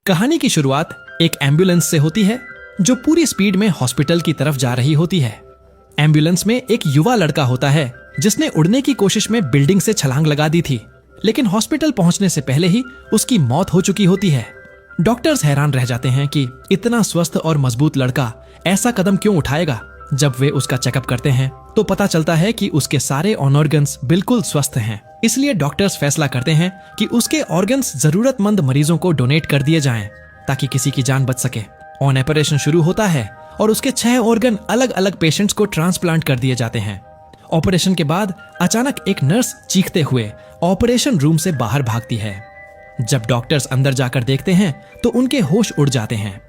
कहानी की शुरुआत एक एम्बुलेंस से होती है जो पूरी स्पीड में हॉस्पिटल की तरफ जा रही होती है। एम्बुलेंस में एक युवा लड़का होता है जिसने उड़ने की कोशिश में बिल्डिंग से छलांग लगा दी थी, लेकिन हॉस्पिटल पहुंचने से पहले ही उसकी मौत हो चुकी होती है। डॉक्टर्स हैरान रह जाते हैं कि इतना स्वस्थ और मजबूत लड़का ऐसा कदम क्यों उठाएगा। जब वे उसका चेकअप करते हैं तो पता चलता है कि उसके सारे ऑर्गन्स बिल्कुल स्वस्थ हैं। इसलिए डॉक्टर्स फैसला करते हैं कि उसके ऑर्गन्स जरूरतमंद मरीजों को डोनेट कर दिए जाएं ताकि किसी की जान बच सके। ऑपरेशन शुरू होता है और उसके 6 ऑर्गन अलग अलग पेशेंट्स को ट्रांसप्लांट कर दिए जाते हैं। ऑपरेशन के बाद अचानक एक नर्स चीखते हुए ऑपरेशन रूम से बाहर भागती है। जब डॉक्टर्स अंदर जाकर देखते हैं तो उनके होश उड़ जाते हैं।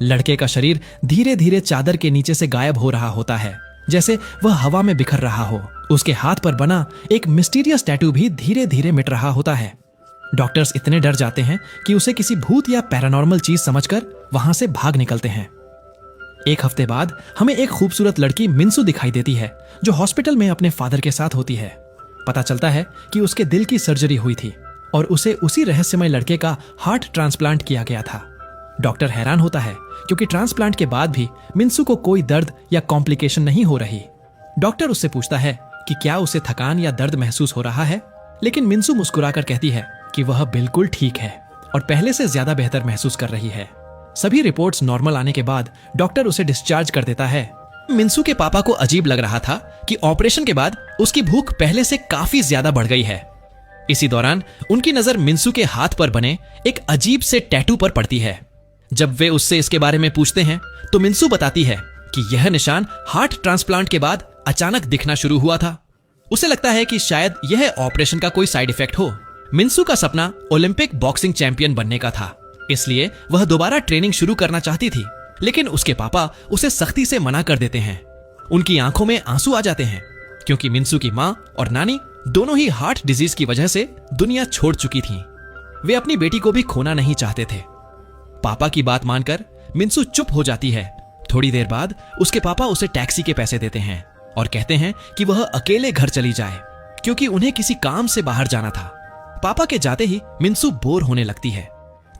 लड़के का शरीर धीरे धीरे चादर के नीचे से गायब हो रहा होता है, जैसे वह हवा में बिखर रहा हो। उसके हाथ पर बना एक मिस्टीरियस टैटू भी धीरे धीरे मिट रहा होता है। डॉक्टर्स इतने डर जाते हैं कि उसे किसी भूत या पैरानॉर्मल चीज समझकर वहां से भाग निकलते हैं। एक हफ्ते बाद हमें एक खूबसूरत लड़की मिन्सू दिखाई देती है जो हॉस्पिटल में अपने फादर के साथ होती है। पता चलता है कि उसके दिल की सर्जरी हुई थी और उसे उसी रहस्यमय लड़के का हार्ट ट्रांसप्लांट किया गया था। डॉक्टर हैरान होता है क्योंकि ट्रांसप्लांट के बाद भी मिन्सू को कोई दर्द या कॉम्प्लिकेशन नहीं हो रही। डॉक्टर उससे पूछता है कि क्या उसे थकान या दर्द महसूस हो रहा है, लेकिन मिन्सू मुस्कुराकर कहती है कि वह बिल्कुल ठीक है और पहले से ज्यादा बेहतर महसूस कर रही है। सभी रिपोर्ट्स नॉर्मल आने के बाद डॉक्टर उसे डिस्चार्ज कर देता है। मिन्सू के पापा को अजीब लग रहा था कि ऑपरेशन के बाद उसकी भूख पहले से काफी ज्यादा बढ़ गई है। इसी दौरान उनकी नजर मिन्सू के हाथ पर बने एक अजीब से टैटू पर पड़ती है। जब वे उससे इसके बारे में पूछते हैं तो मिन्सू बताती है कि यह निशान हार्ट ट्रांसप्लांट के बाद अचानक दिखना शुरू हुआ था। उसे लगता है कि शायद यह ऑपरेशन का कोई साइड इफेक्ट हो। मिन्सू का सपना ओलंपिक बॉक्सिंग चैंपियन बनने का था, इसलिए वह दोबारा ट्रेनिंग शुरू करना चाहती थी, लेकिन उसके पापा उसे सख्ती से मना कर देते हैं। उनकी आंखों में आंसू आ जाते हैं क्योंकि मिन्सू की माँ और नानी दोनों ही हार्ट डिजीज की वजह से दुनिया छोड़ चुकी थीं। वे अपनी बेटी को भी खोना नहीं चाहते थे। पापा की बात मानकर मिन्सू चुप हो जाती है। थोड़ी देर बाद उसके पापा उसे टैक्सी के पैसे देते हैं और कहते हैं कि वह अकेले घर चली जाए क्योंकि उन्हें किसी काम से बाहर जाना था। पापा के जाते ही मिन्सू बोर होने लगती है।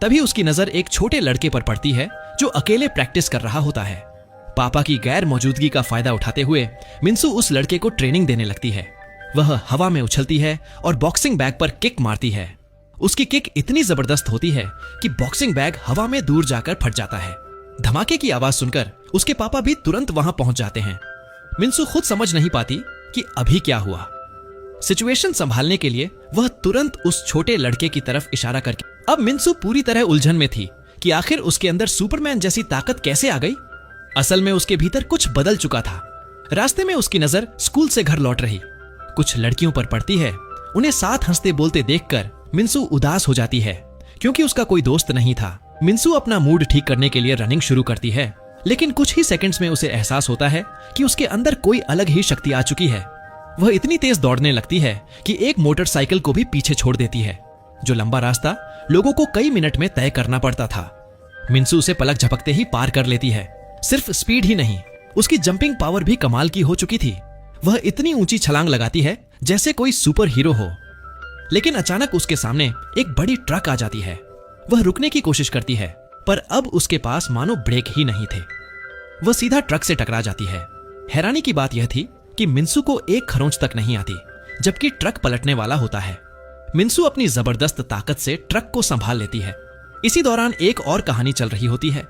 तभी उसकी नजर एक छोटे लड़के पर पड़ती है जो अकेले प्रैक्टिस कर रहा होता है। पापा की गैर मौजूदगी का फायदा उठाते हुए मिन्सू उस लड़के को ट्रेनिंग देने लगती है। वह हवा में उछलती है और बॉक्सिंग बैग पर किक मारती है। उसकी किक इतनी जबरदस्त होती है कि बॉक्सिंग बैग हवा में दूर जाकर फट जाता है। धमाके की आवाज सुनकर उसके पापा भी तुरंत वहां पहुंच जाते हैं। मिन्सू खुद समझ नहीं पाती कि अभी क्या हुआ। सिचुएशन संभालने के लिए वह तुरंत उस छोटे लड़के की तरफ इशारा करके अब मिन्सू पूरी तरह उलझन में थी कि आखिर उसके अंदर सुपरमैन जैसी ताकत कैसे आ गई। असल में उसके भीतर कुछ बदल चुका था। रास्ते में उसकी नजर स्कूल से घर लौट रही कुछ लड़कियों पर पड़ती है। उन्हें साथ हंसते बोलते देखकर मिन्सू उदास हो जाती है क्योंकि उसका कोई दोस्त नहीं था। मिन्सू अपना मूड ठीक करने के लिए रनिंग शुरू करती है, लेकिन कुछ ही सेकंड्स में उसे एहसास होता है कि उसके अंदर कोई अलग ही शक्ति आ चुकी है। वह इतनी तेज दौड़ने लगती है कि एक मोटरसाइकिल को भी पीछे छोड़ देती है। जो लंबा रास्ता लोगों को कई मिनट में तय करना पड़ता था, मिन्सू उसे पलक झपकते ही पार कर लेती है। सिर्फ स्पीड ही नहीं, उसकी जंपिंग पावर भी कमाल की हो चुकी थी। वह इतनी ऊंची छलांग लगाती है जैसे कोई सुपर हीरो हो। लेकिन अचानक उसके सामने एक बड़ी ट्रक आ जाती है। वह रुकने की कोशिश करती है, पर अब उसके पास मानो ब्रेक ही नहीं थे। वह सीधा ट्रक से टकरा जाती है। हैरानी की बात यह थी कि मिन्सू को एक खरोंच तक नहीं आती, जबकि ट्रक पलटने वाला होता है। मिन्सू अपनी जबरदस्त ताकत से ट्रक को संभाल लेती है। इसी दौरान एक और कहानी चल रही होती है।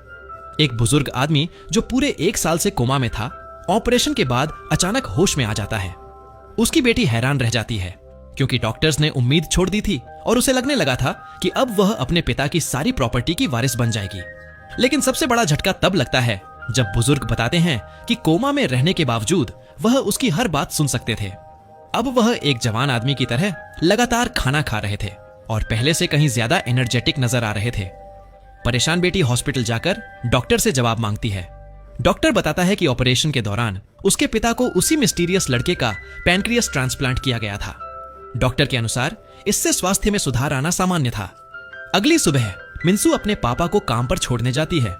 एक बुजुर्ग आदमी जो पूरे 1 साल से कोमा में था, ऑपरेशन के बाद अचानक होश में आ जाता है। उसकी बेटी हैरान रह जाती है क्योंकि डॉक्टर्स ने उम्मीद छोड़ दी थी और उसे लगने लगा था कि अब वह अपने पिता की सारी प्रॉपर्टी की वारिस बन जाएगी। लेकिन सबसे बड़ा झटका तब लगता है जब बुजुर्ग बताते हैं कि कोमा में रहने के बावजूद वह उसकी हर बात सुन सकते थे। अब वह एक जवान आदमी की तरह लगातार खाना खा रहे थे और पहले से कहीं ज्यादा एनर्जेटिक नजर आ रहे थे। परेशान बेटी हॉस्पिटल जाकर डॉक्टर से जवाब मांगती है। डॉक्टर बताता है कि ऑपरेशन के दौरान उसके पिता को उसी मिस्टीरियस लड़के का पैनक्रियास ट्रांसप्लांट किया गया था। डॉक्टर के अनुसार इससे स्वास्थ्य में सुधार आना सामान्य था। अगली सुबह मिन्सू अपने पापा को काम पर छोड़ने जाती है।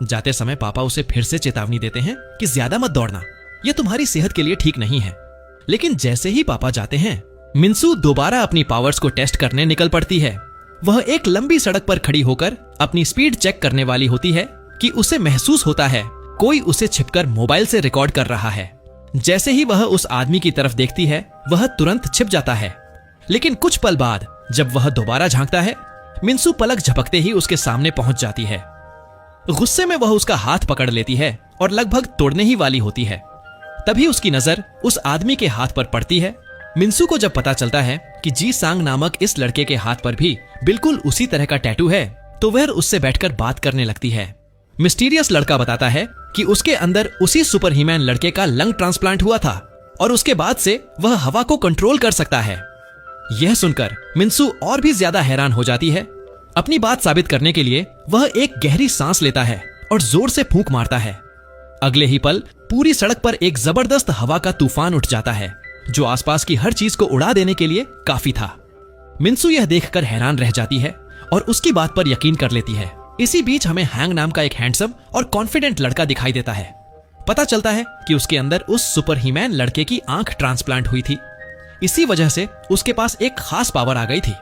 जाते समय पापा उसे फिर से चेतावनी देते हैं कि ज्यादा मत दौड़ना, यह तुम्हारी सेहत के लिए ठीक नहीं है। लेकिन जैसे ही पापा जाते हैं, मिन्सू दोबारा अपनी पावर्स को टेस्ट करने निकल पड़ती है। वह एक लंबी सड़क पर खड़ी होकर अपनी स्पीड चेक करने वाली होती है कि उसे महसूस होता है कोई उसे छिपकर मोबाइल से रिकॉर्ड कर रहा है। जैसे ही वह उस आदमी की तरफ देखती है वह तुरंत छिप जाता है। लेकिन कुछ पल बाद जब वह दोबारा झांकता है, मिन्सू पलक झपकते ही उसके सामने पहुंच जाती है। गुस्से में वह उसका हाथ पकड़ लेती है और लगभग तोड़ने ही वाली होती है। तभी उसकी नजर उस आदमी के हाथ पर पड़ती है। मिन्सू को जब पता चलता है कि जी सांग नामक इस लड़के के हाथ पर भी बिल्कुल उसी तरह का टैटू है, तो वह उससे बैठकर बात करने लगती है। मिस्टीरियस लड़का बताता है कि उसके अंदर उसी सुपर ह्यूमन लड़के का लंग ट्रांसप्लांट हुआ था और उसके बाद से वह हवा को कंट्रोल कर सकता है। यह सुनकर मिन्सू और भी ज्यादा हैरान हो जाती है। अपनी बात साबित करने के लिए वह एक गहरी सांस लेता है और जोर से फूंक मारता है। अगले ही पल पूरी सड़क पर एक जबरदस्त हवा का तूफान उठ जाता है जो आसपास की हर चीज को उड़ा देने के लिए काफी था। मिन्सू यह देखकर हैरान रह जाती है और उसकी बात पर यकीन कर लेती है। इसी बीच हमें हैंग नाम का एक हैंडसम और कॉन्फिडेंट लड़का दिखाई देता है। पता चलता है कि उसके अंदर उस सुपर ह्यूमन लड़के की आंख ट्रांसप्लांट हुई थी। इसी वजह से उसके पास एक खास पावर आ गई थी।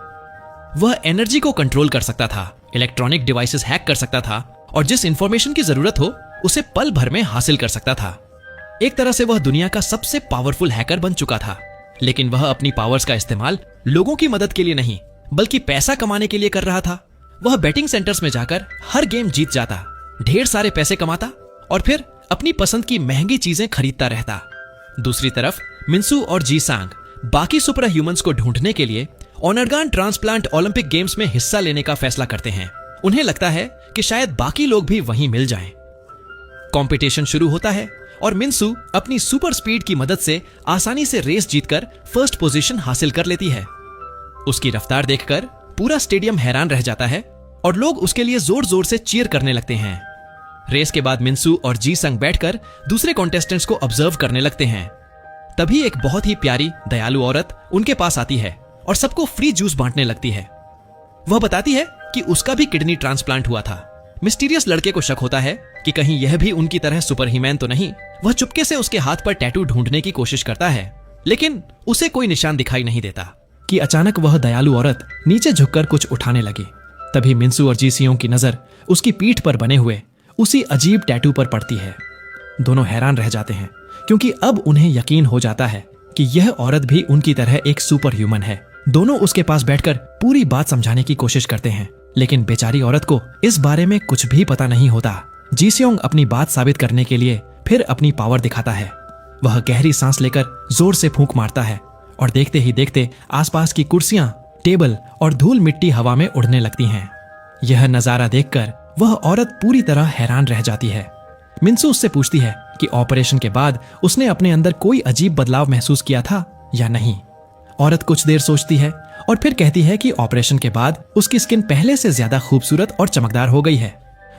वह एनर्जी को कंट्रोल कर सकता था, इलेक्ट्रॉनिक डिवाइसेस हैक कर सकता था और जिस इंफॉर्मेशन की जरूरत हो उसे पल भर में हासिल कर सकता था। एक तरह से वह दुनिया का सबसे पावरफुल हैकर बन चुका था। लेकिन वह अपनी पावर्स का इस्तेमाल लोगों की मदद के लिए नहीं बल्कि पैसा कमाने के लिए कर रहा था। वह बेटिंग सेंटर्स में जाकर हर गेम जीत जाता, ढेर सारे पैसे कमाता और फिर अपनी पसंद की महंगी चीजें खरीदता रहता। दूसरी तरफ मिन्सू और जी सांग बाकी सुपर ह्यूमंस को ढूंढने के लिए ओनरगान ट्रांसप्लांट ओलंपिक गेम्स में हिस्सा लेने का फैसला करते हैं। उन्हें लगता है कि शायद बाकी लोग भी वहीं मिल जाएं। कंपटीशन शुरू होता है और मिन्सू अपनी सुपर स्पीड की मदद से आसानी से रेस जीतकर फर्स्ट पोजीशन हासिल कर लेती है। उसकी रफ्तार देखकर पूरा स्टेडियम हैरान रह जाता है और लोग उसके लिए जोर जोर से चीयर करने लगते हैं। रेस के बाद मिन्सू और जी संग बैठकर दूसरे कॉन्टेस्टेंट्स को ऑब्जर्व करने लगते हैं। तभी एक बहुत ही प्यारी दयालु औरत उनके पास आती है और सबको फ्री जूस बांटने लगती है। वह बताती है कि उसका भी किडनी ट्रांसप्लांट हुआ था। मिस्टीरियस लड़के को शक होता है कि कहीं यह भी उनकी तरह सुपर ह्यूमन तो नहीं। वह चुपके से उसके हाथ पर टैटू ढूंढने की कोशिश करता है, लेकिन उसे कोई निशान दिखाई नहीं देता कि अचानक वह दयालु औरत नीचे झुककर कुछ उठाने लगी। तभी मिन्सू और जी सियोंग की नजर उसकी पीठ पर बने हुए उसी अजीब टैटू पर पड़ती है। दोनों हैरान रह जाते हैं क्योंकि अब उन्हें यकीन हो जाता है कि यह औरत भी उनकी तरह एक सुपर ह्यूमन है। दोनों उसके पास बैठकर पूरी बात समझाने की कोशिश करते हैं, लेकिन बेचारी औरत को इस बारे में कुछ भी पता नहीं होता। जी सियोंग अपनी बात साबित करने के लिए फिर अपनी पावर दिखाता है। वह गहरी सांस लेकर जोर से फूंक मारता है और देखते ही देखते आसपास की कुर्सियां, टेबल और धूल मिट्टी हवा में उड़ने लगती हैं। यह नजारा देखकर वह औरत पूरी तरह हैरान रह जाती है। मिन्सू उससे पूछती है कि ऑपरेशन के बाद उसने अपने अंदर कोई अजीब बदलाव महसूस किया था या नहीं। औरत कुछ देर सोचती है और फिर कहती है कि ऑपरेशन के बाद उसकी स्किन पहले से ज्यादा खूबसूरत और चमकदार हो गई है।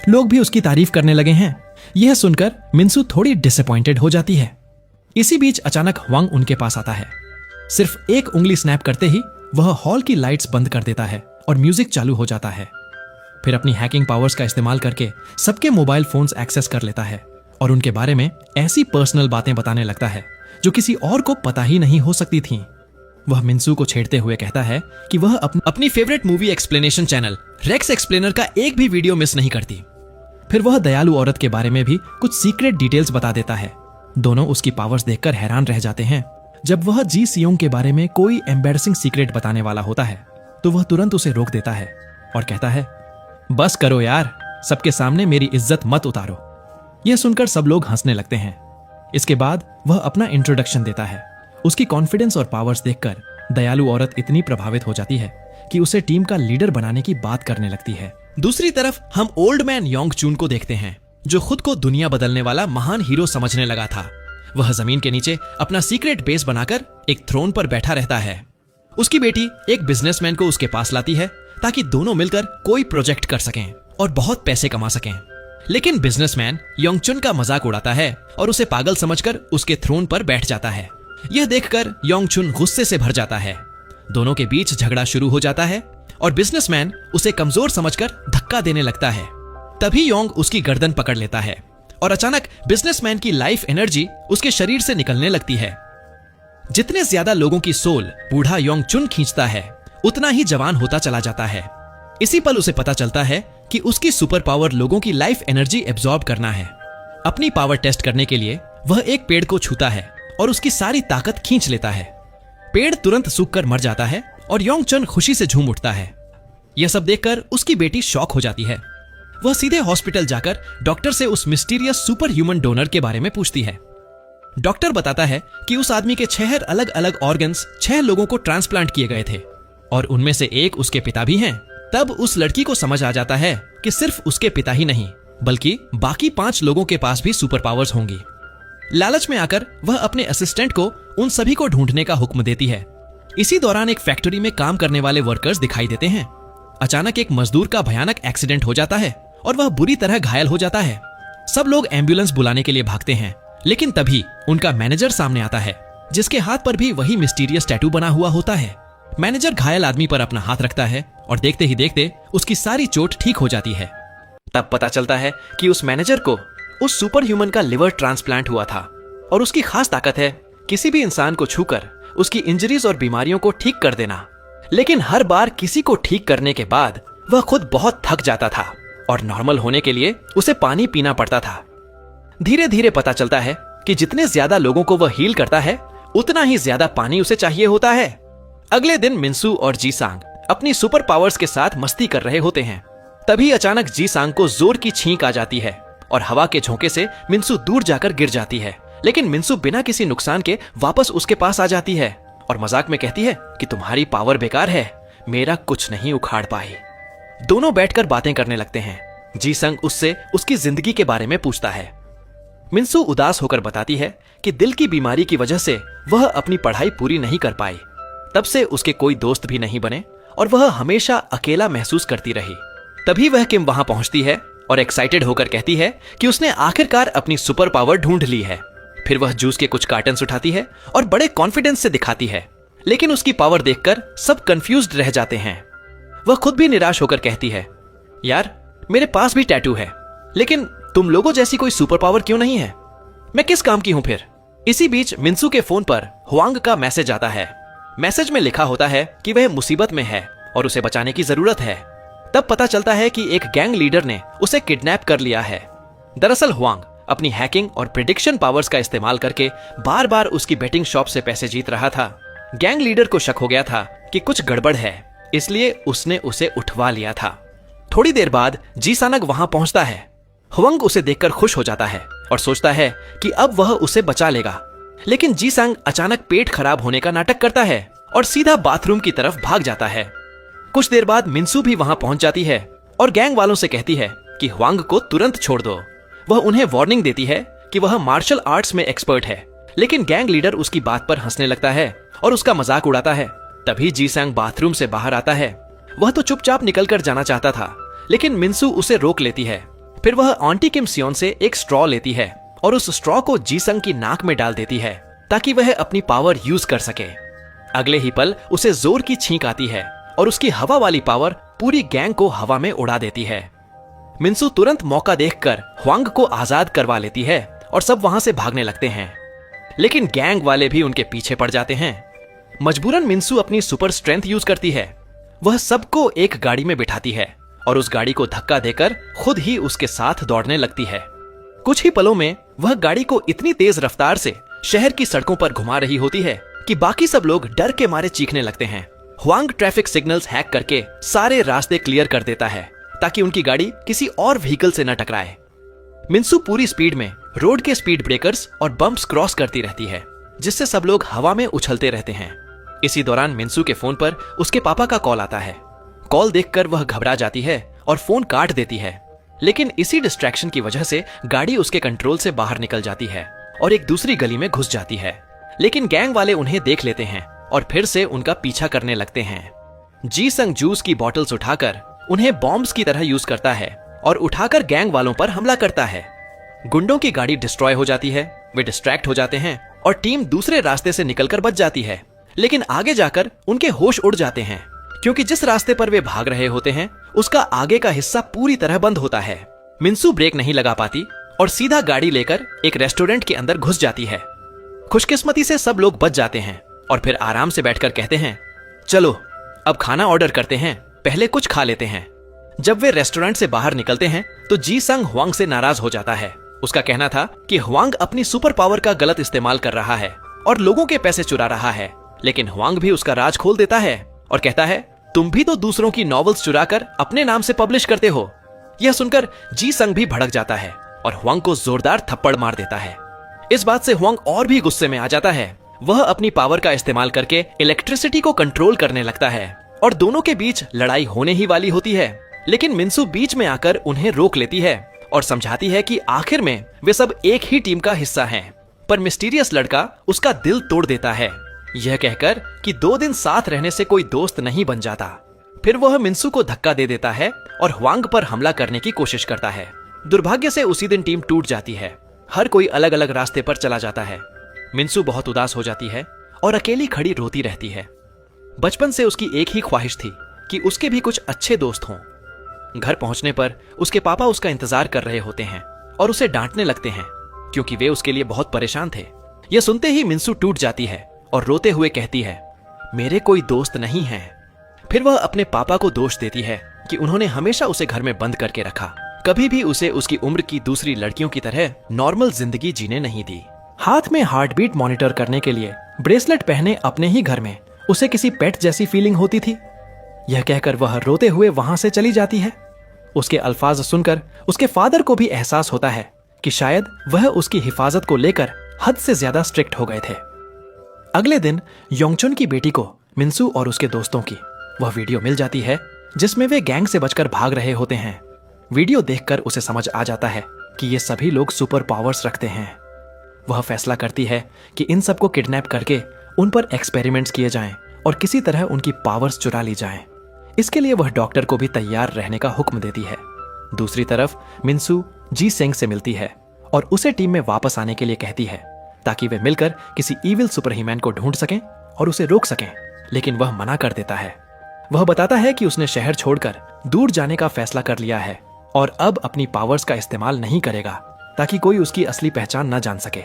लोग भी उसकी तारीफ करने लगे हैं। यह सुनकर मिन्सू थोड़ी डिसअपॉइंटेड हो जाती है। इसी बीच अचानक वांग उनके पास आता है। सिर्फ एक उंगली स्नैप करते ही वह हॉल की लाइट्स बंद कर देता है और म्यूजिक चालू हो जाता है। फिर अपनी हैकिंग पावर्स का इस्तेमाल करके सबके मोबाइल फोन्स एक्सेस कर लेता है और उनके बारे में ऐसी पर्सनल बातें बताने लगता है जो किसी और को पता ही नहीं हो सकती थीं। वह मिन्सू को छेड़ते हुए कहता है कि वह अपनी favourite movie explanation channel Rex explainer का एक भी वीडियो मिस नहीं करती। फिर वह दयालु औरत के बारे में भी कुछ सीक्रेट डिटेल्स बता देता है। दोनों उसकी पावर्स देखकर हैरान रह जाते हैं। जब वह जी सियोंग के बारे में कोई एम्बैरेसिंग सीक्रेट बताने वाला होता है तो वह तुरंत उसे रोक देता है और कहता है, बस करो यार, सबके सामने मेरी इज्जत मत उतारो। यह सुनकर सब लोग हंसने लगते हैं। इसके बाद वह अपना इंट्रोडक्शन देता है। उसकी कॉन्फिडेंस और पावर्स देखकर दयालु औरत इतनी प्रभावित हो जाती है कि उसे टीम का लीडर बनाने की बात करने लगती है। दूसरी तरफ हम ओल्ड मैन योंग चून को देखते हैं जो खुद को दुनिया बदलने वाला महान हीरो समझने लगा था। वह जमीन के नीचे अपना सीक्रेट बेस बनाकर एक थ्रोन पर बैठा रहता है। उसकी बेटी एक बिजनेसमैन को उसके पास लाती है ताकि दोनों मिलकर कोई प्रोजेक्ट कर सकें और बहुत पैसे कमा सकें। लेकिन बिजनेसमैन योंगचुन का मजाक उड़ाता है और उसे पागल समझकर उसके थ्रोन पर बैठ जाता है। यह देखकर योंगचुन गुस्से से भर जाता है। दोनों के बीच झगड़ा शुरू हो जाता है और बिजनेसमैन उसे कमजोर समझकर धक्का देने लगता है। तभी योंग उसकी गर्दन पकड़ लेता है और अचानक बिजनेसमैन की लाइफ एनर्जी उसके शरीर से निकलने लगती है। जितने ज्यादा लोगों की सोल बूढ़ा योंगचुन खींचता है उतना ही जवान होता चला जाता है। इसी पल उसे पता चलता है कि उसकी सुपर पावर लोगों की लाइफ एनर्जी एब्जॉर्ब करना है। अपनी पावर टेस्ट करने के लिए वह एक पेड़ को छूता है और उसकी सारी ताकत खींच लेता है। पेड़ तुरंत सूखकर मर जाता है और योंगचन खुशी से झूम उठता है। यह सब देखकर उसकी बेटी शॉक हो जाती है। वह सीधे हॉस्पिटल जाकर डॉक्टर से उस मिस्टीरियस सुपर ह्यूमन डोनर के बारे में पूछती है। डॉक्टर बताता है कि उस आदमी के 6 अलग अलग ऑर्गन्स 6 लोगों को ट्रांसप्लांट किए गए थे और उनमें से एक उसके पिता भी हैं। तब उस लड़की को समझ आ जाता है कि सिर्फ उसके पिता ही नहीं बल्कि बाकी 5 लोगों के पास भी सुपर पावर्स होंगी। लालच में आकर वह अपने असिस्टेंट को उन सभी को ढूंढने का हुक्म देती है। इसी दौरान एक फैक्ट्री में काम करने वाले वर्कर्स दिखाई देते हैं। अचानक एक मजदूर का भयानक एक्सीडेंट हो जाता है और वह बुरी तरह घायल हो जाता है। सब लोग एम्बुलेंस बुलाने के लिए भागते हैं, लेकिन तभी उनका मैनेजर सामने आता है, जिसके हाथ पर भी वही मिस्टीरियस टैटू बना हुआ होता है। मैनेजर घायल आदमी पर अपना हाथ रखता है और देखते ही देखते उसकी सारी चोट ठीक हो जाती है। तब पता चलता है कि उस मैनेजर को उस सुपर ह्यूमन का लिवर ट्रांसप्लांट हुआ था और उसकी खास ताकत है किसी भी इंसान को छूकर उसकी इंजरीज और बीमारियों को ठीक कर देना। लेकिन हर बार किसी को ठीक करने के बाद वह खुद बहुत थक जाता था और नॉर्मल होने के लिए उसे पानी पीना पड़ता था। धीरे धीरे पता चलता है कि जितने ज्यादा लोगों को वह हील करता है उतना ही ज्यादा पानी उसे चाहिए होता है। अगले दिन मिन्सू और जीसांग अपनी सुपर पावर्स के साथ मस्ती कर रहे होते हैं। तभी अचानक जीसांग को जोर की छींक आ जाती है और हवा के झोंके से मिन्सू दूर जाकर गिर जाती है। लेकिन मिन्सू बिना किसी नुकसान के वापस उसके पास आ जाती है और मजाक में कहती है कि तुम्हारी पावर बेकार है, मेरा कुछ नहीं उखाड़ पाई। दोनों बैठकर बातें करने लगते हैं। जीसंग उससे उसकी जिंदगी के बारे में पूछता है। मिन्सू उदास होकर बताती है कि दिल की बीमारी की वजह से वह अपनी पढ़ाई पूरी नहीं कर पाई। तब से उसके कोई दोस्त भी नहीं बने और वह हमेशा अकेला महसूस करती रही। तभी वह किम वहां पहुंचती है और एक्साइटेड होकर कहती है कि उसने आखिरकार अपनी सुपर पावर ढूंढ ली है। फिर वह जूस के कुछ कार्टन्स उठाती है और बड़े कॉन्फिडेंस से दिखाती है। लेकिन उसकी पावर देखकर सब कंफ्यूज्ड रह जाते हैं। वह खुद भी निराश होकर कहती है, यार मेरे पास भी टैटू है, लेकिन तुम लोगों जैसी कोई सुपर पावर क्यों नहीं है? मैं किस काम की हूं फिर? इसी बीच मिन्सू के फोन पर हुआंग का मैसेज आता है। मैसेज में लिखा होता है कि वह मुसीबत में है और उसे बचाने की जरूरत है। तब पता चलता है कि एक गैंग लीडर ने उसे किडनैप कर लिया है। दरअसल हुआंग अपनी हैकिंग और प्रिडिक्शन पावर्स का इस्तेमाल करके बार बार उसकी बेटिंग शॉप से पैसे जीत रहा था। गैंग लीडर को शक हो गया था कि कुछ गड़बड़ है, इसलिए उसने उसे उठवा लिया था। थोड़ी देर बाद जीसानग वहां पहुंचता है। हुआंग उसे देखकर खुश हो जाता है और सोचता है कि अब वह उसे बचा लेगा। लेकिन जीसांग अचानक पेट खराब होने का नाटक करता है और सीधा बाथरूम की तरफ भाग जाता है। कुछ देर बाद मिन्सू भी वहां पहुंच जाती है और गैंग वालों से कहती है कि हुआंग को तुरंत छोड़ दो। वह उन्हें वार्निंग देती है कि वह मार्शल आर्ट्स में एक्सपर्ट है, लेकिन गैंग लीडर उसकी बात पर हंसने लगता है और उसका मजाक उड़ाता है। तभी जीसांग बाथरूम से बाहर आता है। वह तो चुपचाप निकलकर जाना चाहता था, लेकिन मिन्सू उसे रोक लेती है। फिर वह आंटी किम सियोन से एक स्ट्रॉ लेती है और उस स्ट्रॉ को जीसंग की नाक में डाल देती है ताकि वह अपनी पावर यूज कर सके। अगले ही पल उसे जोर की छींक आती है और उसकी हवा वाली पावर पूरी गैंग को हवा में उड़ा देती है। मिन्सू तुरंत मौका देखकर हुआंग को आजाद करवा लेती है और सब वहां से भागने लगते हैं, लेकिन गैंग वाले भी उनके पीछे पड़ जाते हैं। मजबूरन मिन्सू अपनी सुपर स्ट्रेंथ यूज करती है। वह सबको एक गाड़ी में बिठाती है और उस गाड़ी को धक्का देकर खुद ही उसके साथ दौड़ने लगती है। कुछ ही पलों में वह गाड़ी को इतनी तेज रफ्तार से शहर की सड़कों पर घुमा रही होती है कि बाकी सब लोग डर के मारे चीखने लगते हैं। हुआंग ट्रैफिक सिग्नल्स हैक करके सारे रास्ते क्लियर कर देता है ताकि उनकी गाड़ी किसी और व्हीकल से न टकराए। मिन्सू पूरी स्पीड में रोड के स्पीड ब्रेकर्स और बम्प्स क्रॉस करती रहती है, जिससे सब लोग हवा में उछलते रहते हैं। इसी दौरान मिन्सू के फोन पर उसके पापा का कॉल आता है। कॉल देखकर वह घबरा जाती है और फोन काट देती है, लेकिन इसी डिस्ट्रैक्शन की वजह से गाड़ी उसके कंट्रोल से बाहर निकल जाती है और एक दूसरी गली में घुस जाती है। लेकिन गैंग वाले उन्हें देख लेते हैं और फिर से उनका पीछा करने लगते हैं। जीसंग जूस की बॉटल्स उठाकर उन्हें बॉम्ब्स की तरह यूज करता है और उठाकर गैंग वालों पर हमला करता है। गुंडों की गाड़ी डिस्ट्रॉय हो जाती है, वे डिस्ट्रैक्ट हो जाते हैं और टीम दूसरे रास्ते से निकलकर बच जाती है। लेकिन आगे जाकर उनके होश उड़ जाते हैं, क्योंकि जिस रास्ते पर वे भाग रहे होते हैं उसका आगे का हिस्सा पूरी तरह बंद होता है। मिन्सू ब्रेक नहीं लगा पाती और सीधा गाड़ी लेकर एक रेस्टोरेंट के अंदर घुस जाती है। खुशकिस्मती से सब लोग बच जाते हैं और फिर आराम से बैठकर कहते हैं, चलो अब खाना ऑर्डर करते हैं पहले कुछ खा लेते हैं। जब वे रेस्टोरेंट से बाहर निकलते हैं तो जी संग हुआंग से नाराज हो जाता है। उसका कहना था कि हुआंग अपनी सुपर पावर का गलत इस्तेमाल कर रहा है और लोगों के पैसे चुरा रहा है। लेकिन हुआंग भी उसका राज खोल देता है और कहता है, तुम भी तो दूसरों की नॉवेल्स चुराकर अपने नाम से पब्लिश करते हो। यह सुनकर जी संग भी भड़क जाता है और हुआंग को जोरदार थप्पड़ मार देता है। इस बात से हुआंग और भी गुस्से में आ जाता है। वह अपनी पावर का इस्तेमाल करके इलेक्ट्रिसिटी को कंट्रोल करने लगता है और दोनों के बीच लड़ाई होने ही वाली होती है। लेकिन मिन्सू बीच में आकर उन्हें रोक लेती है और समझाती है कि आखिर में वे सब एक ही टीम का हिस्सा हैं। पर मिस्टीरियस लड़का उसका दिल तोड़ देता है, यह कहकर कि 2 दिन साथ रहने से कोई दोस्त नहीं बन जाता। फिर वह मिन्सू को धक्का दे देता है और हुआंग पर हमला करने की कोशिश करता है। दुर्भाग्य से उसी दिन टीम टूट जाती है। हर कोई अलग अलग रास्ते पर चला जाता है। मिन्सू बहुत उदास हो जाती है और अकेली खड़ी रोती रहती है। बचपन से उसकी एक ही ख्वाहिश थी कि उसके भी कुछ अच्छे दोस्त हों। घर पहुंचने पर उसके पापा उसका इंतजार कर रहे होते हैं और उसे डांटने लगते हैं क्योंकि वे उसके लिए बहुत परेशान थे। यह सुनते ही मिन्सू टूट जाती है और रोते हुए कहती है, मेरे कोई दोस्त नहीं है। फिर वह अपने पापा को दोष देती है कि उन्होंने हमेशा उसे घर में बंद करके रखा, कभी भी उसे उसकी उम्र की दूसरी लड़कियों की तरह नॉर्मल जिंदगी जीने नहीं दी। हाथ में हार्ट बीट मॉनिटर करने के लिए ब्रेसलेट पहने अपने ही घर में उसे किसी पेट जैसी फीलिंग होती थी। यह कहकर वह रोते हुए वहां से चली जाती है। उसके अल्फाज सुनकर उसके फादर को भी एहसास होता है कि शायद वह उसकी हिफाजत को लेकर हद से ज्यादा स्ट्रिक्ट हो गए थे। अगले दिन योंगचुन की बेटी को मिन्सू और उसके दोस्तों की वह वीडियो मिल जाती है जिसमें वे गैंग से बचकर भाग रहे होते हैं। वीडियो देखकर उसे समझ आ जाता है कि ये सभी लोग सुपर पावर्स रखते हैं। वह फैसला करती है कि इन सबको किडनैप करके उन पर एक्सपेरिमेंट्स किए जाएं और किसी तरह उनकी पावर्स चुरा ली जाएं। इसके लिए वह डॉक्टर को भी तैयार रहने का हुक्म देती है। दूसरी तरफ मिन्सू जी सेंग से मिलती है और उसे टीम में वापस आने के लिए कहती है ताकि वे मिलकर किसी इविल सुपर ह्यूमन को ढूंढ सकें और उसे रोक सकें। लेकिन वह मना कर देता है। वह बताता है कि उसने शहर छोड़कर दूर जाने का फैसला कर लिया है और अब अपनी पावर्स का इस्तेमाल नहीं करेगा ताकि कोई उसकी असली पहचान न जान सके।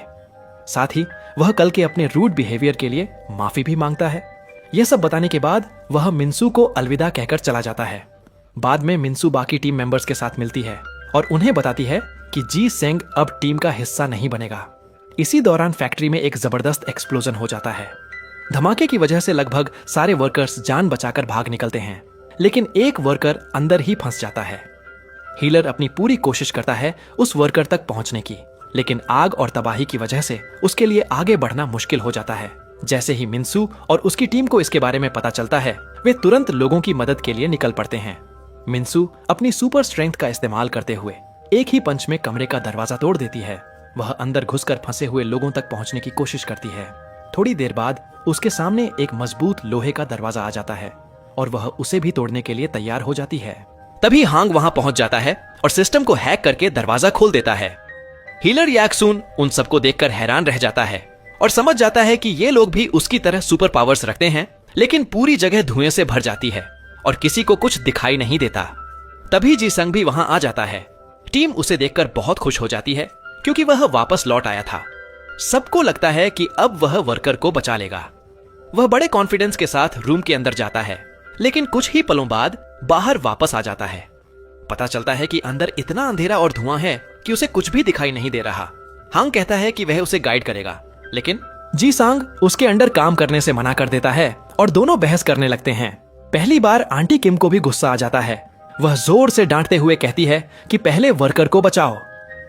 साथ ही वह कल के अपने रूड बिहेवियर के लिए माफी भी मांगता है। यह सब बताने के बाद वह मिन्सू को अलविदा कहकर चला जाता है। बाद में मिन्सू बाकी टीम मेंबर्स के साथ मिलती है और उन्हें बताती है कि जी सेंग अब टीम का हिस्सा नहीं बनेगा। इसी दौरान फैक्ट्री में एक जबरदस्त एक्सप्लोजन हो जाता है। धमाके की वजह से लगभग सारे वर्कर्स जान बचाकर भाग निकलते हैं, लेकिन एक वर्कर अंदर ही फंस जाता है। हीलर अपनी पूरी कोशिश करता है उस वर्कर तक पहुंचने की, लेकिन आग और तबाही की वजह से उसके लिए आगे बढ़ना मुश्किल हो जाता है। जैसे ही मिन्सू और उसकी टीम को इसके बारे में पता चलता है, वे तुरंत लोगों की मदद के लिए निकल पड़ते हैं। मिन्सू अपनी सुपर स्ट्रेंथ का इस्तेमाल करते हुए एक ही पंच में कमरे का दरवाजा तोड़ देती है। वह अंदर घुसकर फंसे हुए लोगों तक पहुंचने की कोशिश करती है। थोड़ी देर बाद उसके सामने एक मजबूत लोहे का दरवाजा आ जाता है और वह उसे भी तोड़ने के लिए तैयार हो जाती है। तभी हांग वहां पहुंच जाता है और सिस्टम को हैक करके दरवाजा खोल देता है। हीलर याक्सून उन सबको देखकर हैरान रह जाता है और समझ जाता है कि ये लोग भी उसकी तरह सुपर पावर्स रखते हैं, लेकिन पूरी जगह धुएं से भर जाती है और किसी को कुछ दिखाई नहीं देता। तभी जी संग भी वहां आ जाता है। टीम उसे देखकर बहुत खुश हो जाती है क्योंकि वह वापस लौट आया था। सबको लगता है कि अब वह वर्कर को बचा लेगा। वह बड़े कॉन्फिडेंस के साथ रूम के अंदर जाता है, लेकिन कुछ ही पलों बाद बाहर वापस आ जाता है। पता चलता है कि अंदर इतना अंधेरा और धुआं है कि उसे कुछ भी दिखाई नहीं दे रहा। हांग कहता है कि वह उसे गाइड करेगा, लेकिन जी सांग उसके अंडर काम करने से मना कर देता है और दोनों बहस करने लगते हैं। पहली बार आंटी किम को भी गुस्सा आ जाता है। वह जोर से डांटते हुए कहती है कि पहले वर्कर को बचाओ।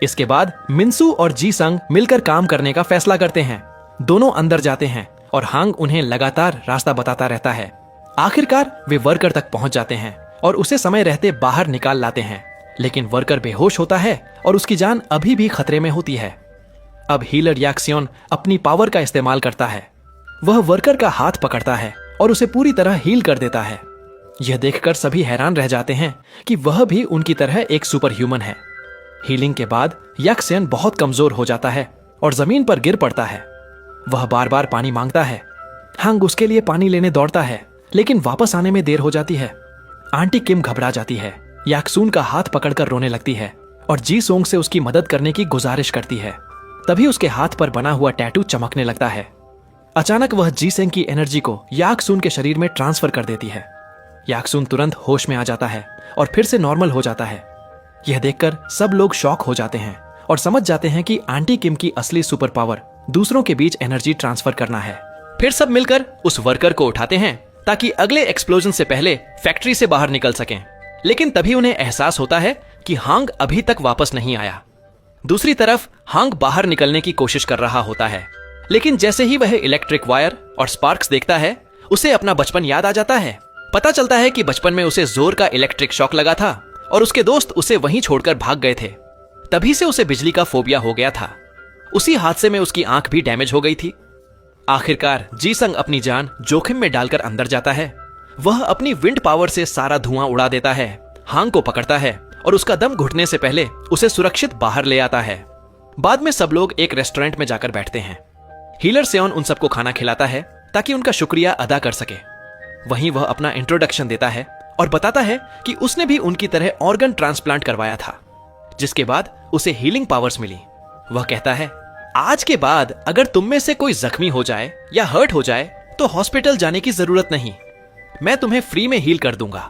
इसके बाद मिन्सू और जी संग मिलकर काम करने का फैसला करते हैं। दोनों अंदर जाते हैं और हांग उन्हें लगातार रास्ता बताता रहता है। आखिरकार वे वर्कर तक पहुंच जाते हैं और उसे समय रहते बाहर निकाल लाते हैं, लेकिन वर्कर बेहोश होता है और उसकी जान अभी भी खतरे में होती है। अब हीलर याक्सियन अपनी पावर का इस्तेमाल करता है। वह वर्कर का हाथ पकड़ता है और उसे पूरी तरह हील कर देता है। यह देखकर सभी हैरान रह जाते हैं कि वह भी उनकी तरह एक सुपर ह्यूमन है। हीलिंग के बाद याक्सियन बहुत कमजोर हो जाता है और जमीन पर गिर पड़ता है। वह बार बार पानी मांगता है। हांग उसके लिए पानी लेने दौड़ता है, लेकिन वापस आने में देर हो जाती है। आंटी किम घबरा जाती है, याक्सून का हाथ पकड़कर रोने लगती है और जी सोंग से उसकी मदद करने की गुजारिश करती है। तभी उसके हाथ पर बना हुआ टैटू चमकने लगता है। अचानक वह जी सेंग की एनर्जी को याक्सून के शरीर में ट्रांसफर कर देती है। याक्सुन तुरंत होश में आ जाता है और फिर से नॉर्मल हो जाता है। यह देखकर सब लोग शॉक हो जाते हैं और समझ जाते हैं कि आंटी किम की असली सुपर पावर दूसरों के बीच एनर्जी ट्रांसफर करना है। फिर सब मिलकर उस वर्कर को उठाते हैं ताकि अगले एक्सप्लोजन से पहले फैक्ट्री से बाहर निकल सकें। लेकिन तभी उन्हें एहसास होता है कि हांग अभी तक वापस नहीं आया। दूसरी तरफ हांग बाहर निकलने की कोशिश कर रहा होता है, लेकिन जैसे ही वह इलेक्ट्रिक वायर और स्पार्क्स देखता है उसे अपना बचपन याद आ जाता है। पता चलता है कि बचपन में उसे जोर का इलेक्ट्रिक शॉक लगा था और उसके दोस्त उसे वहीं छोड़कर भाग गए थे। तभी से उसे बिजली का फोबिया हो गया था। उसी हादसे में उसकी आंख भी डैमेज हो गई थी। आखिरकार जी संग अपनी जान जोखिम में डालकर अंदर जाता है। वह अपनी विंड पावर से सारा धुआं उड़ा देता है, हांग को पकड़ता है और उसका दम घुटने से पहले उसे सुरक्षित बाहर ले आता है। बाद में सब लोग एक रेस्टोरेंट में जाकर बैठते हैं। हीलर सेओन उन सबको खाना खिलाता है ताकि उनका शुक्रिया अदा कर सके। वहीं वह अपना इंट्रोडक्शन देता है और बताता है कि उसने भी उनकी तरह ऑर्गन ट्रांसप्लांट करवाया था, जिसके बाद उसे हीलिंग पावर्स मिली। वह कहता है, आज के बाद अगर तुम में से कोई जख्मी हो जाए या हर्ट हो जाए तो हॉस्पिटल जाने की जरूरत नहीं, मैं तुम्हें फ्री में हील कर दूंगा।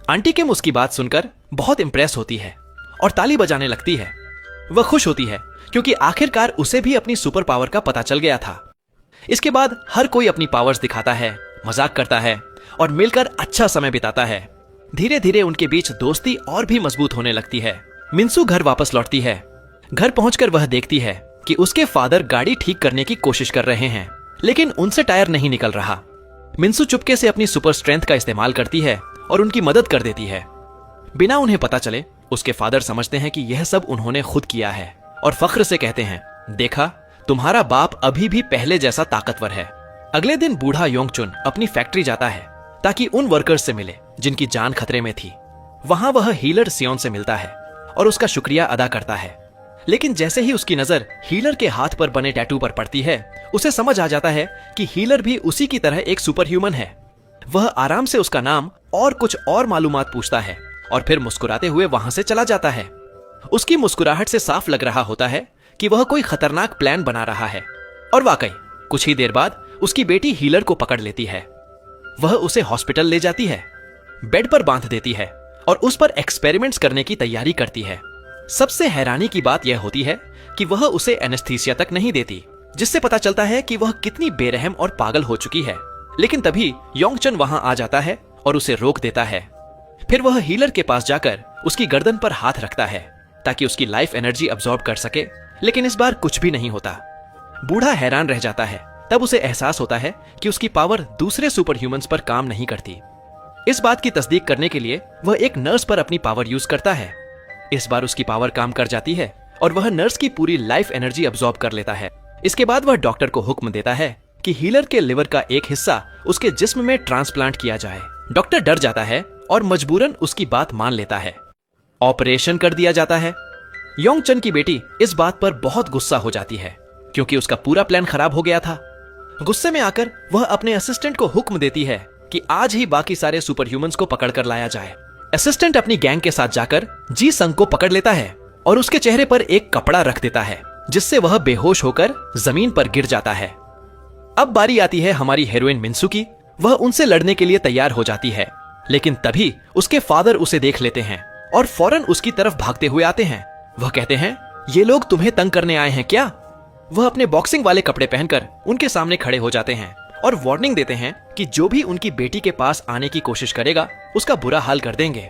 आंटी किम उसकी बात सुनकर बहुत इंप्रेस होती है और ताली बजाने लगती है। वह खुश होती है क्योंकि आखिरकार उसे भी अपनी सुपर पावर का पता चल गया था। इसके बाद हर कोई अपनी पावर्स दिखाता है, मजाक करता है और मिलकर अच्छा समय बिताता है। धीरे धीरे उनके बीच दोस्ती और भी मजबूत होने लगती है। मिन्सू घर वापस लौटती है। घर पहुंचकर वह देखती है कि उसके फादर गाड़ी ठीक करने की कोशिश कर रहे हैं, लेकिन उनसे टायर नहीं निकल रहा। मिन्सू चुपके से अपनी सुपर स्ट्रेंथ का इस्तेमाल करती है और उनकी मदद कर देती है। बिना उन्हें पता चले उसके फादर समझते हैं कि यह सब उन्होंने खुद किया है और फख्र से कहते हैं, देखा, तुम्हारा बाप अभी भी पहले जैसा ताकतवर है। अगले दिन बूढ़ा योंगचुन अपनी फैक्ट्री जाता है ताकि उन वर्कर्स से मिले जिनकी जान खतरे में थी। वहां वह हीलर सियोन से मिलता है और उसका शुक्रिया अदा करता है। लेकिन जैसे ही उसकी नजर हीलर के हाथ पर बने टैटू पर पड़ती है, उसे समझ आ जाता है कि हीलर भी उसी की तरह एक सुपर ह्यूमन है। वह आराम से उसका नाम और कुछ और मालूमात पूछता है और फिर मुस्कुराते हुए वहां से चला जाता है। उसकी मुस्कुराहट से साफ लग रहा होता है कि वह कोई खतरनाक प्लान बना रहा है। और वाकई कुछ ही देर बाद उसकी बेटी हीलर को पकड़ लेती है। वह उसे हॉस्पिटल ले जाती है, बेड पर बांध देती है और उस पर एक्सपेरिमेंट्स करने की तैयारी करती है। सबसे हैरानी की बात यह होती है कि वह उसे एनेस्थीसिया तक नहीं देती, जिससे पता चलता है कि वह कितनी बेरहम और पागल हो चुकी है। लेकिन तभी योंगचन वहां आ जाता है और उसे रोक देता है। फिर वह हीलर के पास जाकर उसकी गर्दन पर हाथ रखता है ताकि उसकी लाइफ एनर्जी अब्सॉर्ब कर सके, लेकिन इस बार कुछ भी नहीं होता। बूढ़ा हैरान रह जाता है। तब उसे एहसास होता है कि उसकी पावर दूसरे सुपर ह्यूमंस पर काम नहीं करती। इस बात की तस्दीक करने के लिए वह एक नर्स पर अपनी पावर यूज करता है। इस बार उसकी पावर काम कर जाती है और वह नर्स की पूरी लाइफ एनर्जी अब्सॉर्ब कर लेता है। इसके बाद वह डॉक्टर को हुक्म देता है कि हीलर के लिवर का एक हिस्सा उसके जिस्म में ट्रांसप्लांट किया जाए। डॉक्टर डर जाता है और मजबूरन उसकी बात मान लेता है। ऑपरेशन कर दिया जाता है। योंगचन की बेटी इस बात पर बहुत गुस्सा हो जाती है क्योंकि उसका पूरा प्लान खराब हो गया था। गुस्से में आकर वह अपने असिस्टेंट को हुक्म देती है कि आज ही बाकी सारे सुपर ह्यूमंस को पकड़कर लाया जाए। असिस्टेंट अपनी गैंग के साथ जाकर जी संग को पकड़ लेता है और उसके चेहरे पर एक कपड़ा रख देता है, जिससे वह बेहोश होकर जमीन पर गिर जाता है। अब बारी आती है हमारी हीरोइन मिन्सू की। वह उनसे लड़ने के लिए तैयार हो जाती है, लेकिन तभी उसके फादर उसे देख लेते हैं और फौरन उसकी तरफ भागते हुए आते हैं। वह कहते हैं, ये लोग तुम्हें तंग करने आए हैं क्या? वह अपने बॉक्सिंग वाले कपड़े पहनकर उनके सामने खड़े हो जाते हैं और वार्निंग देते हैं कि जो भी उनकी बेटी के पास आने की कोशिश करेगा उसका बुरा हाल कर देंगे।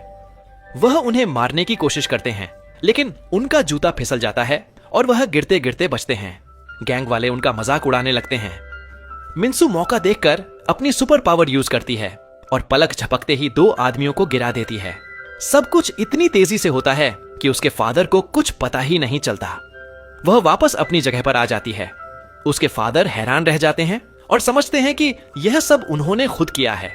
वह उन्हें मारने की कोशिश करते हैं, लेकिन उनका जूता फिसल जाता है और वह गिरते गिरते बचते हैं। गैंग वाले उनका मजाक उड़ाने लगते हैं। मिन्सू मौका देखकर अपनी सुपर पावर यूज करती है और पलक झपकते ही 2 आदमियों को गिरा देती है। सब कुछ इतनी तेजी से होता है कि उसके फादर को कुछ पता ही नहीं चलता। वह वापस अपनी जगह पर आ जाती है। उसके फादर हैरान रह जाते हैं और समझते हैं कि यह सब उन्होंने खुद किया है।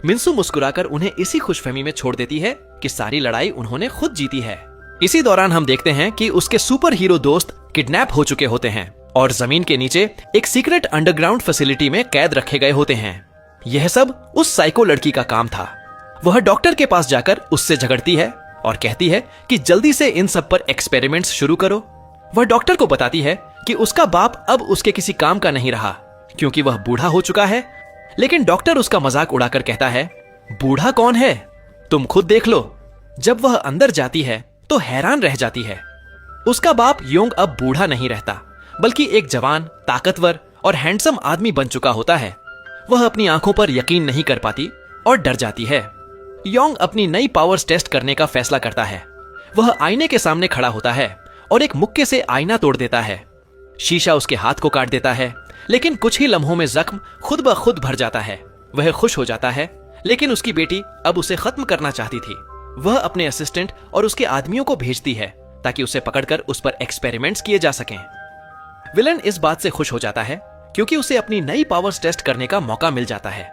मिन्सू मुस्कुराकर उन्हें इसी खुशफहमी में छोड़ देती है कि सारी लड़ाई उन्होंने खुद जीती है। इसी दौरान हम देखते हैं कि उसके सुपर हीरो दोस्त किडनैप हो चुके होते हैं और जमीन के नीचे एक सीक्रेट अंडरग्राउंड फैसिलिटी में कैद रखे गए होते हैं। यह सब उस साइको लड़की का काम था। वह डॉक्टर के पास जाकर उससे झगड़ती है और कहती है कि जल्दी से इन सब पर एक्सपेरिमेंट्स शुरू करो। वह डॉक्टर को बताती है कि उसका बाप अब उसके किसी काम का नहीं रहा क्योंकि वह बूढ़ा हो चुका है। लेकिन डॉक्टर उसका मजाक उड़ाकर कहता है, बूढ़ा कौन है? तुम खुद देख लो। जब वह अंदर जाती है तो हैरान रह जाती है। उसका बाप योंग अब बूढ़ा नहीं रहता, बल्कि एक जवान, ताकतवर और हैंडसम आदमी बन चुका होता है। वह अपनी आंखों पर यकीन नहीं कर पाती और डर जाती है। योंग अपनी नई पावर्स टेस्ट करने का फैसला करता है। वह आईने के सामने खड़ा होता है और एक मुक्के से आईना तोड़ देता है। शीशा उसके हाथ को काट देता है, लेकिन कुछ ही लम्हों में जख्म खुद ब खुद भर जाता है। वह खुश हो जाता है, लेकिन उसकी बेटी अब उसे खत्म करना चाहती थी। वह अपने असिस्टेंट और उसके आदमियों को भेजती है ताकि उसे पकड़कर उस पर एक्सपेरिमेंट्स किए जा सकें। विलन इस बात से खुश हो जाता है क्योंकि उसे अपनी नई पावर्स टेस्ट करने का मौका मिल जाता है।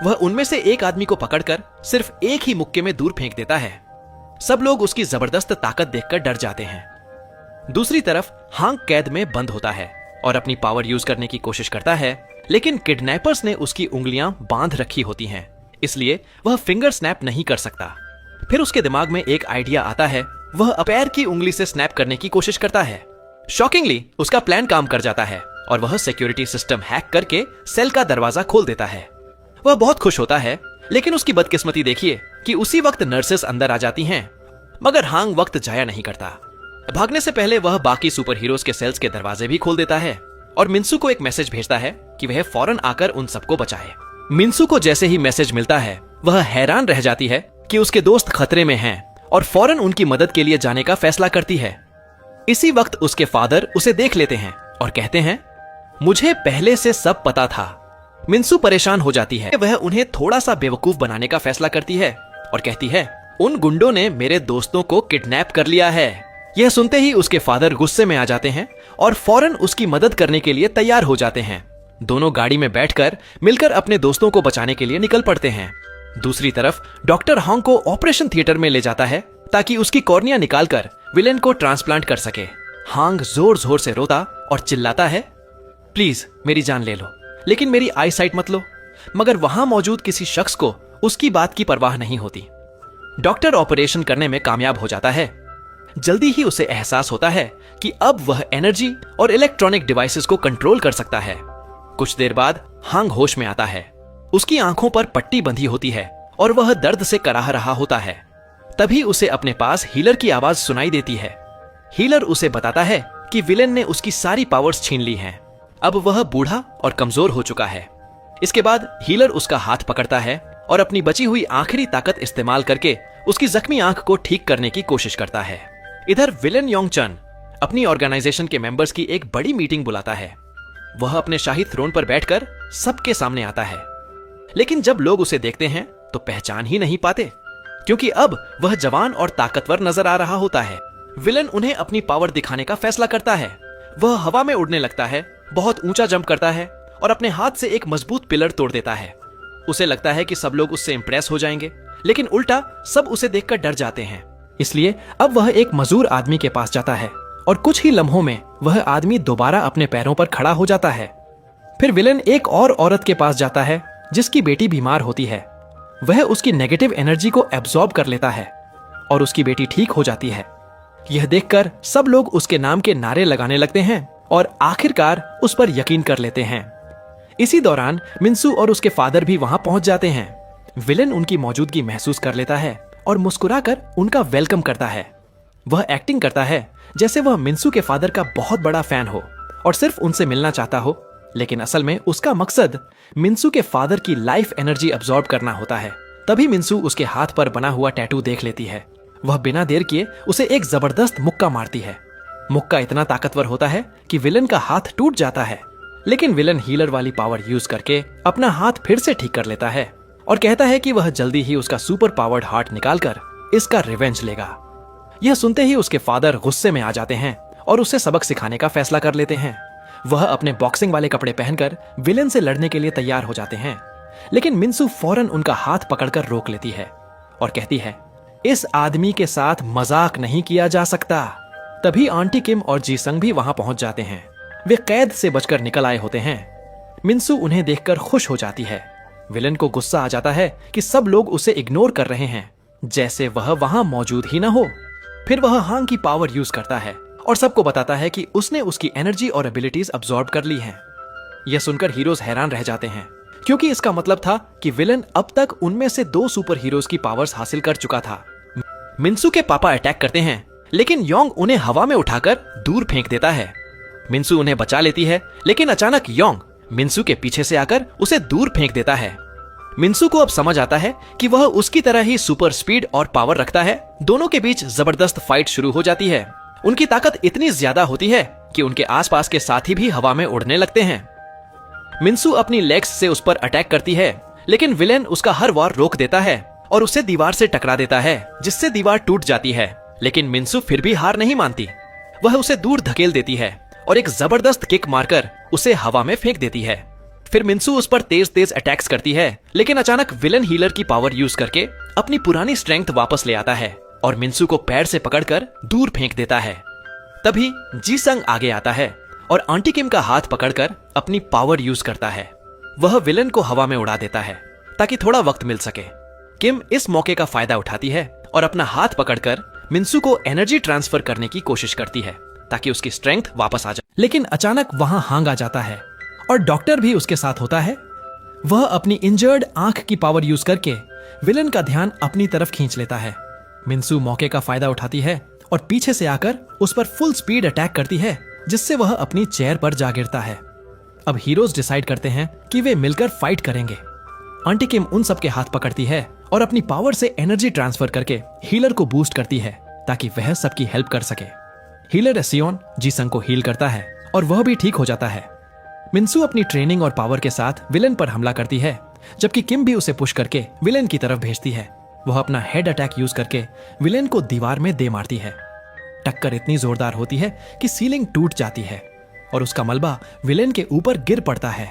वह उनमें से एक आदमी को पकड़कर सिर्फ एक ही मुक्के में दूर फेंक देता है। सब लोग उसकी जबरदस्त ताकत देखकर डर जाते हैं। दूसरी तरफ हांग कैद में बंद होता है और अपनी पावर यूज करने की कोशिश करता है, लेकिन किडनैपर्स ने उसकी उंगलियां बांध रखी होती हैं, इसलिए वह फिंगर स्नैप नहीं कर सकता। फिर उसके दिमाग में एक आइडिया आता है। वह पैर की उंगली से स्नैप करने की कोशिश करता है। शॉकिंगली उसका प्लान काम कर जाता है और वह सिक्योरिटी सिस्टम हैक करके सेल का दरवाजा खोल देता है। वह बहुत खुश होता है, लेकिन उसकी बदकिस्मती देखिए कि उसी वक्त नर्सेस अंदर आ जाती हैं। मगर हांग वक्त जाया नहीं करता। भागने से पहले वह बाकी सुपर हीरोज के सेल्स के दरवाजे भी खोल देता है और मिन्सू को एक मैसेज भेजता है कि वह फौरन आकर उन सबको बचाए। मिन्सू को जैसे ही मैसेज मिलता है, वह हैरान रह जाती है कि उसके दोस्त खतरे में हैं और फौरन उनकी मदद के लिए जाने का फैसला करती है। इसी वक्त उसके फादर उसे देख लेते हैं और कहते हैं, मुझे पहले से सब पता था। मिन्सू परेशान हो जाती है। वह उन्हें थोड़ा सा बेवकूफ बनाने का फैसला करती है और कहती है, उन गुंडों ने मेरे दोस्तों को किडनैप कर लिया है। यह सुनते ही उसके फादर गुस्से में आ जाते हैं और फौरन उसकी मदद करने के लिए तैयार हो जाते हैं। दोनों गाड़ी में बैठकर मिलकर अपने दोस्तों को बचाने के लिए निकल पड़ते हैं। दूसरी तरफ डॉक्टर हांग को ऑपरेशन थिएटर में ले जाता है ताकि उसकी कॉर्निया निकालकर विलेन को ट्रांसप्लांट कर सके। हांग जोर जोर से रोता और चिल्लाता है, प्लीज मेरी जान ले लो, लेकिन मेरी आई साइट मत लो। मगर वहां मौजूद किसी शख्स को उसकी बात की परवाह नहीं होती। डॉक्टर ऑपरेशन करने में कामयाब हो जाता है। जल्दी ही उसे एहसास होता है कि अब वह एनर्जी और इलेक्ट्रॉनिक डिवाइसेस को कंट्रोल कर सकता है। कुछ देर बाद हांग होश में आता है। उसकी आंखों पर पट्टी बंधी होती है और वह दर्द से कराह रहा होता है। तभी उसे अपने पास हीलर की आवाज सुनाई देती है। हीलर उसे बताता है कि विलेन ने उसकी सारी पावर्स छीन ली हैं। अब वह बूढ़ा और कमजोर हो चुका है। इसके बाद हीलर उसका हाथ पकड़ता है और अपनी बची हुई आखिरी ताकत इस्तेमाल करके उसकी जख्मी आंख को ठीक करने की कोशिश करता है। इधर विलेन योंग चन अपनी ऑर्गेनाइजेशन के मेंबर्स की एक बड़ी मीटिंग बुलाता है। वह अपने शाही थ्रोन पर बैठकर सबके सामने आता है, लेकिन जब लोग उसे देखते हैं तो पहचान ही नहीं पाते, क्योंकि अब वह जवान और ताकतवर नजर आ रहा होता है। विलेन उन्हें अपनी पावर दिखाने का फैसला करता है। वह हवा में उड़ने लगता है, बहुत ऊंचा जंप करता है और अपने हाथ से एक मजबूत पिलर तोड़ देता है। उसे लगता है कि सब लोग उससे इंप्रेस हो जाएंगे, लेकिन उल्टा सब उसे देखकर डर जाते हैं। इसलिए अब वह एक मजदूर आदमी के पास जाता है और कुछ ही लम्हों में वह आदमी दोबारा अपने पैरों पर खड़ा हो जाता है। फिर विलेन एक और औरत के पास जाता है जिसकी बेटी बीमार होती है। वह उसकी नेगेटिव एनर्जी को एब्जॉर्ब कर लेता है और उसकी बेटी ठीक हो जाती है। यह देखकर सब लोग उसके नाम के नारे लगाने लगते हैं और आखिरकार उस पर यकीन कर लेते हैं। इसी दौरान मिन्सू और उसके फादर भी वहां पहुंच जाते हैं। विलेन उनकी मौजूदगी महसूस कर लेता है और मुस्कुराकर उनका वेलकम करता है। वह एक्टिंग करता है जैसे वह मिन्सू के फादर का बहुत बड़ा फैन हो और सिर्फ उनसे मिलना चाहता हो, लेकिन असल में उसका मकसद मिन्सू के फादर की लाइफ एनर्जी अब्सॉर्ब करना होता है। तभी मिन्सू उसके हाथ पर बना हुआ टैटू देख लेती है। वह बिना देर किए उसे एक जबरदस्त मुक्का मारती है। मुक्का इतना ताकतवर होता है कि विलेन का हाथ टूट जाता है, लेकिन विलेन हीलर वाली पावर यूज करके अपना हाथ फिर से ठीक कर लेता है और कहता है कि वह जल्दी ही उसका सुपर पावर्ड हार्ट निकालकर इसका रिवेंज लेगा। यह सुनते ही उसके फादर गुस्से में आ जाते हैं और उसे सबक सिखाने का फैसला कर लेते हैं। वह अपने बॉक्सिंग वाले कपड़े पहनकर विलेन से लड़ने के लिए तैयार हो जाते हैं, लेकिन मिन्सू फौरन उनका हाथ पकड़कर रोक लेती है और कहती है, इस आदमी के साथ मजाक नहीं किया जा सकता। तभी आंटी किम और जी संग भी वहां पहुंच जाते हैं। वे कैद से बचकर निकल आए होते हैं। मिन्सू उन्हें देखकर खुश हो जाती है। विलेन को गुस्सा आ जाता है कि सब लोग उसे इग्नोर कर रहे हैं, जैसे वह वहां मौजूद ही ना हो। फिर वह हांग की पावर यूज करता है और सबको बताता है कि उसने उसकी एनर्जी और एबिलिटीज अब्सॉर्ब कर ली हैं। यह सुनकर हीरोज हैरान रह जाते हैं, क्योंकि इसका मतलब था कि विलन अब तक उनमें से 2 सुपर हीरोज की पावर्स हासिल कर चुका था। मिन्सू के पापा अटैक करते हैं, लेकिन योंग उन्हें हवा में उठाकर दूर फेंक देता है। मिन्सू उन्हें बचा लेती है, लेकिन अचानक योंग मिन्सू के पीछे से आकर उसे दूर फेंक देता है। मिन्सू को अब समझ आता है कि वह उसकी तरह ही सुपर स्पीड और पावर रखता है। दोनों के बीच जबरदस्त फाइट शुरू हो जाती है। उनकी ताकत इतनी ज्यादा होती है कि उनके आसपास के साथी भी हवा में उड़ने लगते हैं। मिन्सू अपनी लेग्स से उस पर अटैक करती है, लेकिन विलेन उसका हर वार रोक देता है और उसे दीवार से टकरा देता है, जिससे दीवार टूट जाती है। लेकिन मिन्सू फिर भी हार नहीं मानती। वह उसे दूर धकेल देती है और एक जबरदस्त किक मारकर उसे हवा में फेंक देती है। फिर मिन्सू उस पर तेज तेज अटैक्स करती है, लेकिन अचानक विलन हीलर की पावर यूज करके अपनी पुरानी स्ट्रेंथ वापस ले आता है और मिन्सू को पैर से पकड़कर दूर फेंक देता है। तभी जी संग आगे आता है और आंटी किम का हाथ पकड़कर अपनी पावर यूज करता है। वह विलन को हवा में उड़ा देता है ताकि थोड़ा वक्त मिल सके। किम इस मौके का फायदा उठाती है और अपना हाथ पकड़कर मिन्सू को एनर्जी ट्रांसफर करने की कोशिश करती है ताकि उसकी स्ट्रेंथ वापस आ जाए। लेकिन अचानक वहां हांग आ जाता है और डॉक्टर भी उसके साथ होता है। वह अपनी इंजर्ड आंख की पावर यूज करके विलन का ध्यान अपनी तरफ खींच लेता है। मिन्सू मौके का फायदा उठाती है और पीछे से आकर उस पर फुल स्पीड अटैक करती है, जिससे वह अपनी चेयर पर जा गिरता है। अब हीरोज डिसाइड करते हैं कि वे मिलकर फाइट करेंगे। आंटी किम उन सबके हाथ पकड़ती है और अपनी पावर से एनर्जी ट्रांसफर करके हीलर को बूस्ट करती है ताकि वह सबकी हेल्प कर सके। हीलर एसियोन जीसंग को हील करता है और वह भी ठीक हो जाता है। मिन्सू अपनी ट्रेनिंग और पावर के साथ विलेन पर हमला करती है, जबकि किम भी उसे पुश करके विलेन की तरफ भेजती है। वह अपना हेड अटैक यूज करके विलेन को दीवार में दे मारती है। टक्कर इतनी जोरदार होती है कि सीलिंग टूट जाती है और उसका मलबा विलेन के ऊपर गिर पड़ता है।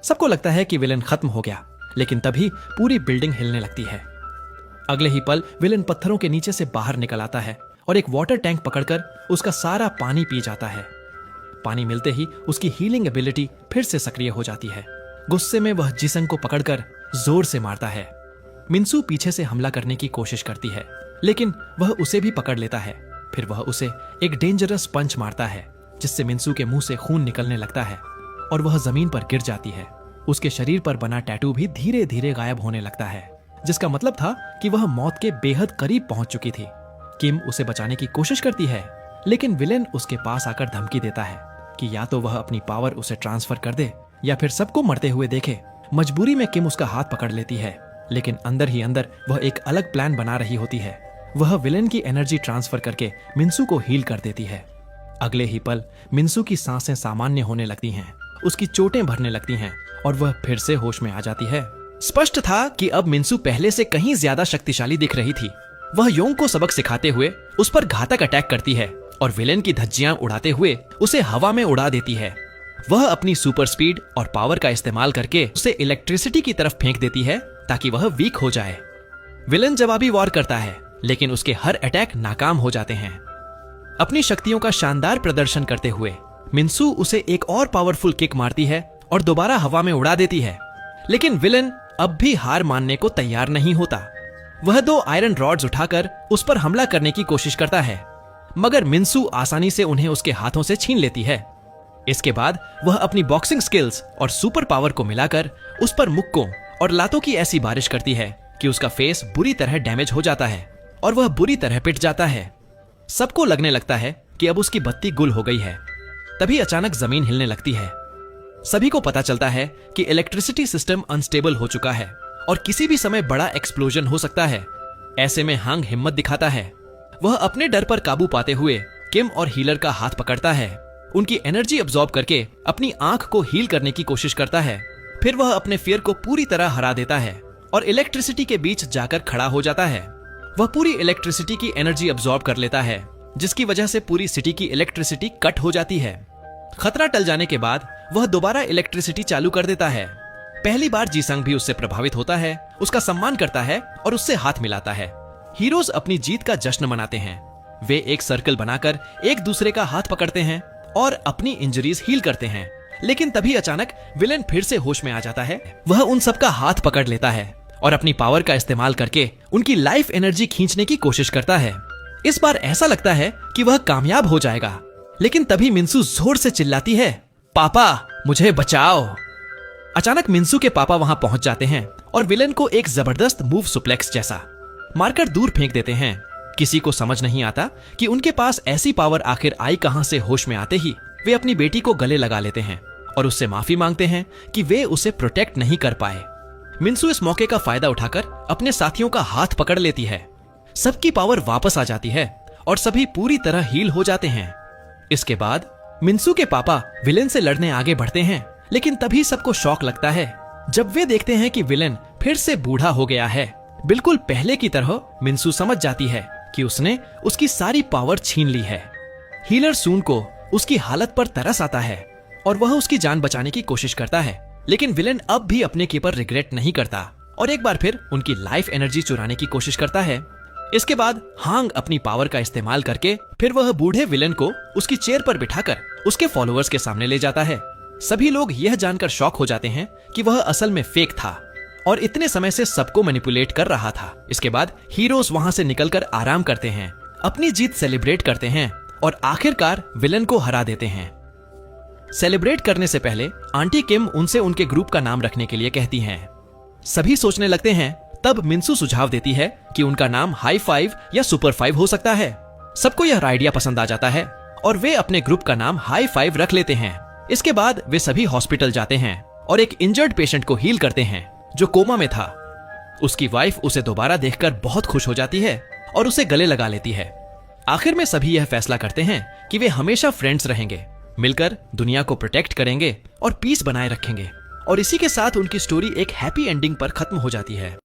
सबको लगता है कि विलेन खत्म हो गया, लेकिन तभी पूरी बिल्डिंग हिलने लगती है। अगले ही पल विलेन पत्थरों के नीचे से बाहर निकल आता है और एक वाटर टैंक पकड़कर उसका सारा पानी पी जाता है। पानी मिलते ही उसकी हीलिंग एबिलिटी फिर से सक्रिय हो जाती है। गुस्से में वह जिसंग को पकड़कर जोर से मारता है। मिन्सू पीछे से हमला करने की कोशिश करती है, लेकिन वह उसे भी पकड़ लेता है। फिर वह उसे एक डेंजरस पंच मारता है, जिससे मिन्सू के मुंह से खून निकलने लगता है और वह जमीन पर गिर जाती है। उसके शरीर पर बना टैटू भी धीरे धीरे गायब होने लगता है, जिसका मतलब था कि वह मौत के बेहद करीब पहुंच चुकी थी। किम उसे बचाने की कोशिश करती है, लेकिन विलेन उसके पास आकर धमकी देता है कि या तो वह अपनी पावर उसे ट्रांसफर कर दे या फिर सबको मरते हुए देखे। मजबूरी में किम उसका हाथ पकड़ लेती है, लेकिन अंदर ही अंदर वह एक अलग प्लान बना रही होती है। वह विलेन की एनर्जी ट्रांसफर करके मिन्सू को हील कर देती है। अगले ही पल मिन्सू की सांसें सामान्य होने लगती हैं, उसकी चोटें भरने लगती हैं और वह फिर से होश में आ जाती है। स्पष्ट था कि अब मिन्सू पहले से कहीं ज्यादा शक्तिशाली दिख रही थी। वह योंग को सबक सिखाते हुए उस पर घातक अटैक करती है और विलेन की धज्जियां उड़ाते हुए उसे हवा में उड़ा देती है। वह अपनी सुपर स्पीड और पावर का इस्तेमाल करके उसे इलेक्ट्रिसिटी की तरफ फेंक देती है ताकि वह वीक हो जाए। विलेन जवाबी वार करता है, लेकिन उसके हर अटैक नाकाम हो जाते हैं। अपनी शक्तियों का शानदार प्रदर्शन करते हुए मिन्सू उसे एक और पावरफुल किक मारती है और दोबारा हवा में उड़ा देती है। लेकिन विलेन अब भी हार मानने को तैयार नहीं होता। वह 2 आयरन रॉड्स उठाकर उस पर हमला करने की कोशिश करता है, मगर मिन्सू आसानी से उन्हें उसके हाथों से छीन लेती है। इसके बाद वह अपनी बॉक्सिंग स्किल्स और सुपर पावर को मिलाकर उस पर मुक्कों और लातों की ऐसी बारिश करती है कि उसका फेस बुरी तरह डैमेज हो जाता है और वह बुरी तरह पिट जाता है। सबको लगने लगता है कि अब उसकी बत्ती गुल हो गई है। तभी अचानक जमीन हिलने लगती है। सभी को पता चलता है कि इलेक्ट्रिसिटी सिस्टम अनस्टेबल हो चुका है और किसी भी समय बड़ा एक्सप्लोजन हो सकता है। ऐसे में हांग हिम्मत दिखाता है। वह अपने डर पर काबू पाते हुए किम और हीलर का हाथ पकड़ता है, उनकी एनर्जी अब्सॉर्ब करके अपनी आंख को हील करने की कोशिश करता है। फिर वह अपने फियर को पूरी तरह हरा देता है और इलेक्ट्रिसिटी के बीच जाकर खड़ा हो जाता है। वह पूरी इलेक्ट्रिसिटी की एनर्जी अब्सॉर्ब कर लेता है, जिसकी वजह से पूरी सिटी की इलेक्ट्रिसिटी कट हो जाती है। खतरा टल जाने के बाद वह दोबारा इलेक्ट्रिसिटी चालू कर देता है। पहली बार जीसंग भी उससे प्रभावित होता है, उसका सम्मान करता है और उससे हाथ मिलाता है। हीरोज अपनी जीत का जश्न मनाते हैं। वे एक सर्कल बनाकर एक दूसरे का हाथ पकड़ते हैं और अपनी इंजरीज हील करते हैं। लेकिन तभी अचानक विलेन फिर से होश में आ जाता है। वह उन सबका हाथ पकड़ लेता है और अपनी पावर का इस्तेमाल करके उनकी लाइफ एनर्जी खींचने की कोशिश करता है। इस बार ऐसा लगता है कि वह कामयाब हो जाएगा, लेकिन तभी मिन्सू जोर से चिल्लाती है, पापा मुझे बचाओ। अचानक मिंसू के पापा वहां पहुंच जाते हैं और विलेन को एक जबरदस्त मूव सुप्लेक्स जैसा मारकर दूर फेंक देते हैं। किसी को समझ नहीं आता कि उनके पास ऐसी पावर आखिर आई कहां से। होश में आते ही वे अपनी बेटी को गले लगा लेते हैं और उससे माफी मांगते हैं कि वे उसे प्रोटेक्ट नहीं कर पाए। मिंसू इस मौके का फायदा उठाकर अपने साथियों का हाथ पकड़ लेती है। सबकी पावर वापस आ जाती है और सभी पूरी तरह हील हो जाते हैं। इसके बाद मिंसू के पापा विलेन से लड़ने आगे बढ़ते हैं, लेकिन तभी सबको शॉक लगता है जब वे देखते हैं कि विलेन फिर से बूढ़ा हो गया है। बिल्कुल पहले की तरह मिंसू समझ जाती है कि उसने उसकी सारी पावर छीन ली है। हीलर सून को उसकी हालत पर तरस आता है और वह उसकी जान बचाने की कोशिश करता है, लेकिन विलेन अब भी अपने के पर रिग्रेट नहीं करता और एक बार फिर उनकी लाइफ एनर्जी चुराने की कोशिश करता है। इसके बाद हांग अपनी पावर का इस्तेमाल करके फिर वह बूढ़े विलेन को उसकी चेयर पर बिठाकर उसके फॉलोअर्स के सामने ले जाता है। सभी लोग यह जानकर शॉक हो जाते हैं कि वह असल में फेक था और इतने समय से सबको मैनिपुलेट कर रहा था। इसके बाद हीरोज वहां से निकलकर आराम करते हैं, अपनी जीत सेलिब्रेट करते हैं और आखिरकार विलेन को हरा देते हैं। सेलिब्रेट करने से पहले आंटी किम उनसे उनके ग्रुप का नाम रखने के लिए कहती हैं। सभी सोचने लगते हैं, तब मिंसू सुझाव देती है कि उनका नाम हाई फाइव या सुपर फाइव हो सकता है। सबको यह आइडिया पसंद आ जाता है और वे अपने ग्रुप का नाम हाई फाइव रख लेते हैं। इसके बाद वे सभी हॉस्पिटल जाते हैं और एक इंजर्ड पेशेंट को हील करते हैं जो कोमा में था। उसकी वाइफ उसे दोबारा देखकर बहुत खुश हो जाती है और उसे गले लगा लेती है। आखिर में सभी यह फैसला करते हैं कि वे हमेशा फ्रेंड्स रहेंगे, मिलकर दुनिया को प्रोटेक्ट करेंगे और पीस बनाए रखेंगे। और इसी के साथ उनकी स्टोरी एक हैप्पी एंडिंग पर खत्म हो जाती है।